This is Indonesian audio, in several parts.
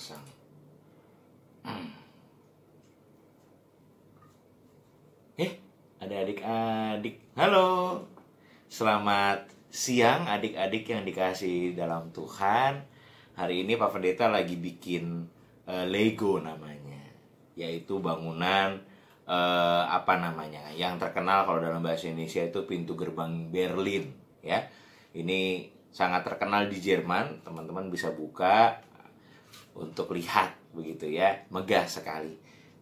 pasang. Ada adik-adik. Halo. Selamat siang adik-adik yang dikasihi dalam Tuhan. Hari ini Pak Pendeta lagi bikin Lego namanya. Yaitu bangunan yang terkenal kalau dalam bahasa Indonesia itu pintu gerbang Berlin, ya. Ini sangat terkenal di Jerman. Teman-teman bisa buka untuk lihat begitu ya. Megah sekali.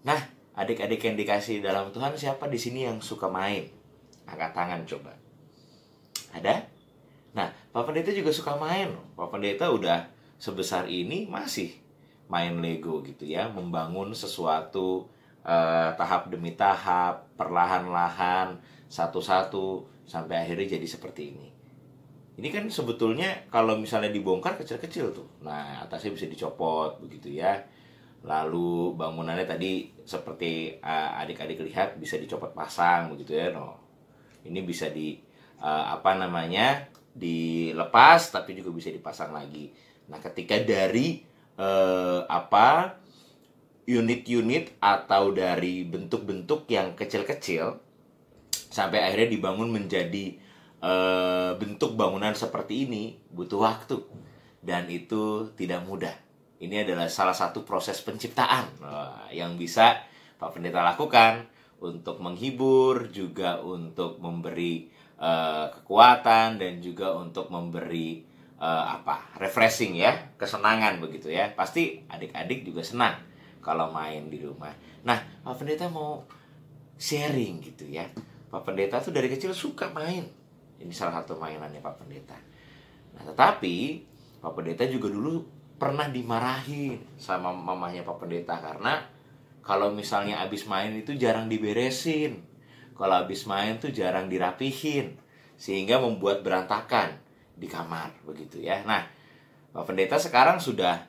Nah, adik-adik yang dikasih dalam Tuhan, siapa di sini yang suka main? Angkat tangan coba. Ada? Nah, Pak Pendeta juga suka main. Pak Pendeta udah sebesar ini masih main Lego gitu ya, membangun sesuatu tahap demi tahap, perlahan-lahan, satu-satu sampai akhirnya jadi seperti ini. Ini kan sebetulnya kalau misalnya dibongkar kecil-kecil tuh. Nah, atasnya bisa dicopot begitu ya. Lalu bangunannya tadi seperti adik-adik lihat bisa dicopot pasang begitu ya. No. Ini bisa dilepas tapi juga bisa dipasang lagi. Nah, ketika dari unit-unit atau dari bentuk-bentuk yang kecil-kecil sampai akhirnya dibangun menjadi bentuk bangunan seperti ini butuh waktu dan itu tidak mudah. Ini adalah salah satu proses penciptaan yang bisa Pak Pendeta lakukan untuk menghibur, juga untuk memberi kekuatan dan juga untuk memberi refreshing ya, kesenangan begitu ya. Pasti adik-adik juga senang kalau main di rumah. Nah, Pak Pendeta mau sharing gitu ya. Pak Pendeta tuh dari kecil suka main. Ini salah satu mainannya Pak Pendeta. Nah, tetapi Pak Pendeta juga dulu pernah dimarahin sama mamanya Pak Pendeta karena kalau misalnya abis main itu jarang diberesin. Kalau abis main tuh jarang dirapihin, sehingga membuat berantakan di kamar begitu ya. Nah, Pak Pendeta sekarang sudah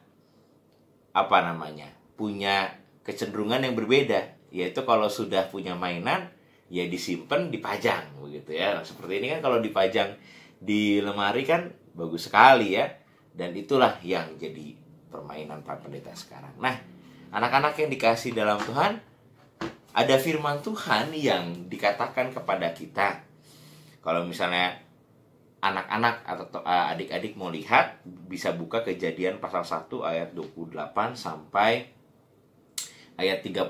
punya kecenderungan yang berbeda, yaitu kalau sudah punya mainan ya disimpan, dipajang begitu ya. Nah, seperti ini kan kalau dipajang di lemari kan bagus sekali ya. Dan itulah yang jadi permainan Pak Pendeta sekarang. Nah, anak-anak yang dikasih dalam Tuhan, ada firman Tuhan yang dikatakan kepada kita. Kalau misalnya anak-anak atau adik-adik mau lihat, bisa buka Kejadian pasal 1 ayat 28 sampai ayat 30.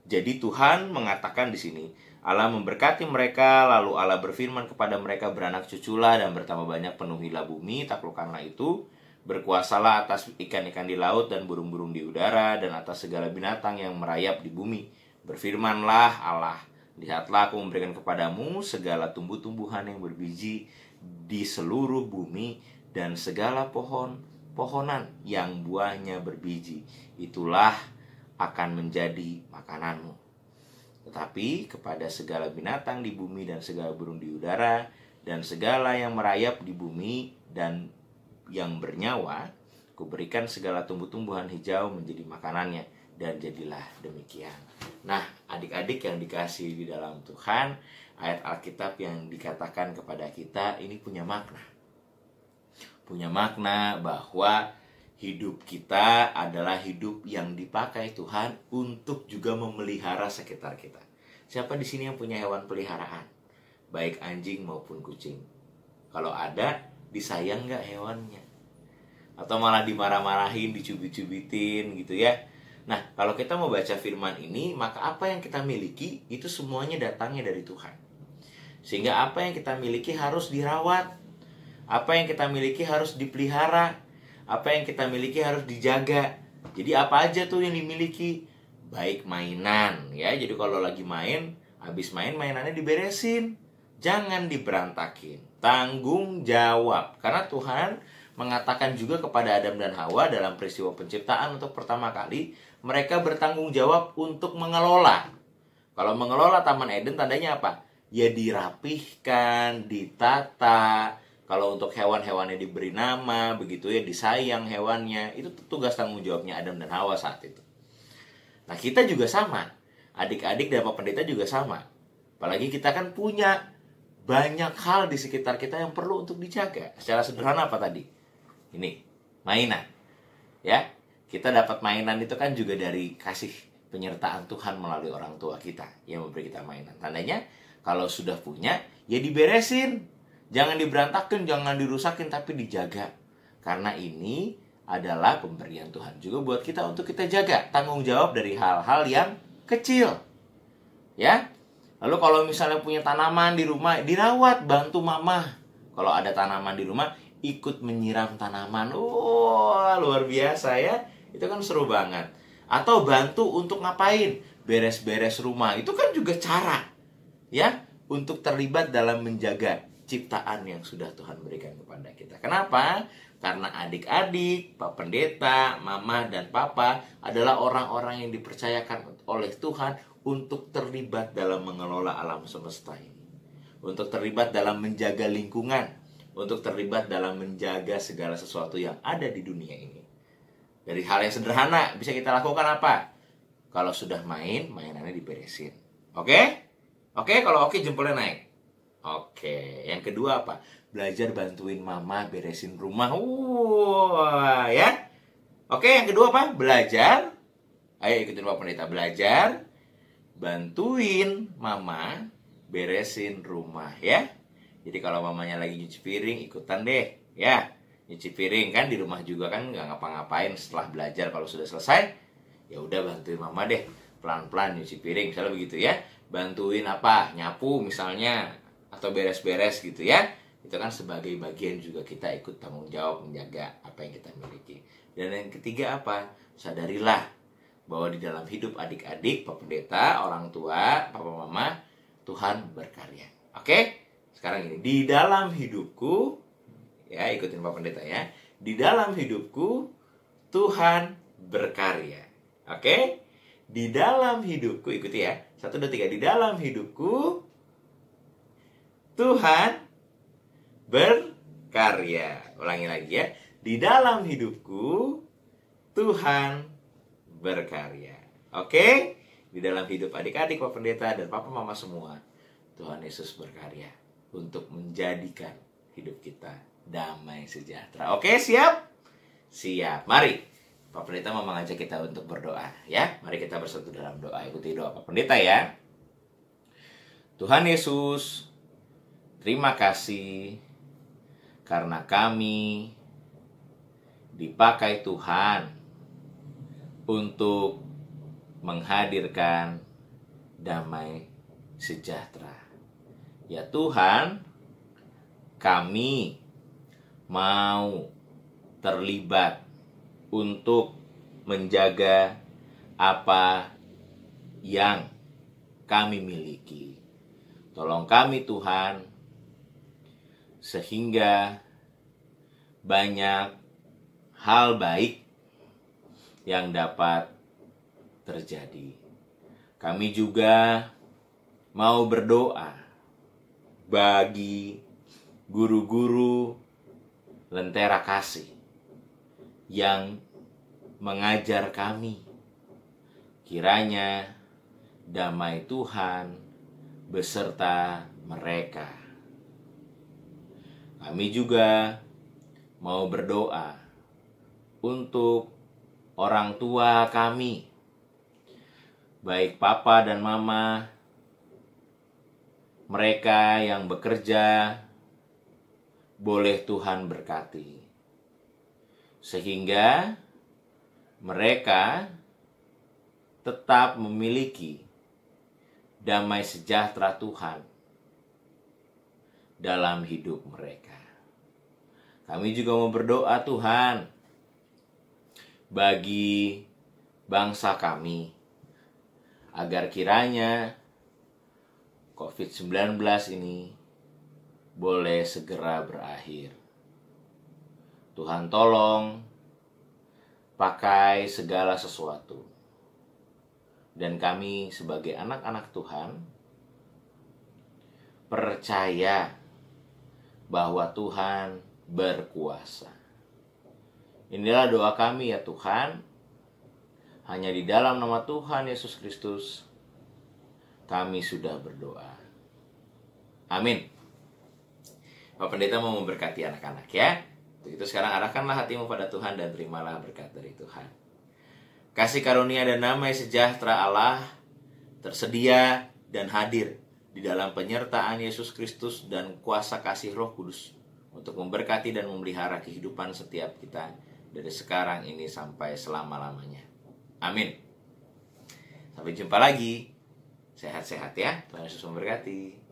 Jadi Tuhan mengatakan di sini, Allah memberkati mereka, lalu Allah berfirman kepada mereka, beranak cuculah dan bertambah banyak, penuhilah bumi, taklukkanlah itu, berkuasalah atas ikan-ikan di laut dan burung-burung di udara dan atas segala binatang yang merayap di bumi. Berfirmanlah Allah, lihatlah aku memberikan kepadamu segala tumbuh-tumbuhan yang berbiji di seluruh bumi dan segala pohonan yang buahnya berbiji, itulah akan menjadi makananmu. Tetapi kepada segala binatang di bumi dan segala burung di udara dan segala yang merayap di bumi dan yang bernyawa, kuberikan segala tumbuh-tumbuhan hijau menjadi makanannya, dan jadilah demikian. Nah, adik-adik yang dikasih di dalam Tuhan, ayat Alkitab yang dikatakan kepada kita ini punya makna. Punya makna bahwa hidup kita adalah hidup yang dipakai Tuhan untuk juga memelihara sekitar kita. Siapa di sini yang punya hewan peliharaan? Baik anjing maupun kucing. Kalau ada, disayang nggak hewannya? Atau malah dimarah-marahin, dicubit-cubitin gitu ya. Nah, kalau kita mau baca firman ini, maka apa yang kita miliki itu semuanya datangnya dari Tuhan. Sehingga apa yang kita miliki harus dirawat, apa yang kita miliki harus dipelihara, apa yang kita miliki harus dijaga. Jadi apa aja tuh yang dimiliki? Baik mainan ya. Jadi kalau lagi main, habis main mainannya diberesin, jangan diberantakin. Tanggung jawab. Karena Tuhan mengatakan juga kepada Adam dan Hawa dalam peristiwa penciptaan untuk pertama kali, mereka bertanggung jawab untuk mengelola. Kalau mengelola Taman Eden tandanya apa? Ya dirapihkan, ditata. Kalau untuk hewan-hewannya diberi nama, begitu ya, disayang hewannya. Itu tugas tanggung jawabnya Adam dan Hawa saat itu. Nah, kita juga sama. Adik-adik dan Pak Pendeta juga sama. Apalagi kita kan punya banyak hal di sekitar kita yang perlu untuk dijaga. Secara sederhana apa tadi? Ini, mainan. Ya. Kita dapat mainan itu kan juga dari kasih penyertaan Tuhan melalui orang tua kita yang memberi kita mainan. Tandanya kalau sudah punya, ya diberesin. Jangan diberantakin, jangan dirusakin, tapi dijaga. Karena ini adalah pemberian Tuhan juga buat kita untuk kita jaga. Tanggung jawab dari hal-hal yang kecil. Ya. Lalu kalau misalnya punya tanaman di rumah, dirawat, bantu mama. Kalau ada tanaman di rumah, ikut menyiram tanaman. Wah, luar biasa ya. Itu kan seru banget. Atau bantu untuk ngapain? Beres-beres rumah. Itu kan juga cara, ya, untuk terlibat dalam menjaga ciptaan yang sudah Tuhan berikan kepada kita. Kenapa? Karena adik-adik, Pak Pendeta, Mama, dan Papa adalah orang-orang yang dipercayakan oleh Tuhan untuk terlibat dalam mengelola alam semesta ini. Untuk terlibat dalam menjaga lingkungan. Untuk terlibat dalam menjaga segala sesuatu yang ada di dunia ini. Dari hal yang sederhana bisa kita lakukan apa? Kalau sudah main, mainannya diberesin. Oke? Oke, kalau oke jempolnya naik. Oke, yang kedua apa? Belajar bantuin mama beresin rumah. Wah, ya. Oke, yang kedua apa? Belajar. Ayo ikutin Pak Pendeta. Belajar bantuin mama beresin rumah, ya. Jadi kalau mamanya lagi nyuci piring, ikutan deh, ya. Nyuci piring kan di rumah juga kan nggak ngapa-ngapain setelah belajar. Kalau sudah selesai, ya udah bantuin mama deh pelan-pelan nyuci piring, misalnya begitu ya. Bantuin apa? Nyapu misalnya, atau beres-beres gitu ya. Itu kan sebagai bagian juga kita ikut tanggung jawab menjaga apa yang kita miliki. Dan yang ketiga apa? Sadarilah bahwa di dalam hidup adik-adik, Pak Pendeta, orang tua, papa mama, Tuhan berkarya. Oke? Sekarang ini, di dalam hidupku, ya ikutin Pak Pendeta ya. Di dalam hidupku Tuhan berkarya. Oke? Di dalam hidupku, ikuti ya. 1, 2, 3. Di dalam hidupku Tuhan berkarya. Ulangi lagi ya. Di dalam hidupku Tuhan berkarya. Oke? Di dalam hidup adik-adik, Pak Pendeta, dan Papa Mama semua, Tuhan Yesus berkarya untuk menjadikan hidup kita damai sejahtera. Oke, siap? Siap. Mari, Pak Pendeta mau mengajak kita untuk berdoa, ya. Mari kita bersatu dalam doa. Ikuti doa Pak Pendeta ya. Tuhan Yesus, terima kasih karena kami dipakai Tuhan untuk menghadirkan damai sejahtera. Ya Tuhan, kami mau terlibat untuk menjaga apa yang kami miliki. Tolong kami Tuhan, sehingga banyak hal baik yang dapat terjadi. Kami juga mau berdoa bagi guru-guru Lentera Kasih yang mengajar kami. Kiranya damai Tuhan beserta mereka. Kami juga mau berdoa untuk orang tua kami, baik papa dan mama, mereka yang bekerja, boleh Tuhan berkati, sehingga mereka tetap memiliki damai sejahtera Tuhan dalam hidup mereka. Kami juga mau berdoa Tuhan bagi bangsa kami, agar kiranya COVID-19 ini boleh segera berakhir. Tuhan tolong pakai segala sesuatu. Dan kami sebagai anak-anak Tuhan percaya bahwa Tuhan berkuasa. Inilah doa kami ya Tuhan. Hanya di dalam nama Tuhan Yesus Kristus kami sudah berdoa. Amin. Pak Pendeta mau memberkati anak-anak ya. Untuk itu sekarang arahkanlah hatimu pada Tuhan dan terimalah berkat dari Tuhan. Kasih karunia dan damai sejahtera Allah tersedia dan hadir di dalam penyertaan Yesus Kristus dan kuasa kasih Roh Kudus untuk memberkati dan memelihara kehidupan setiap kita dari sekarang ini sampai selama-lamanya. Amin. Sampai jumpa lagi. Sehat-sehat ya. Tuhan Yesus memberkati.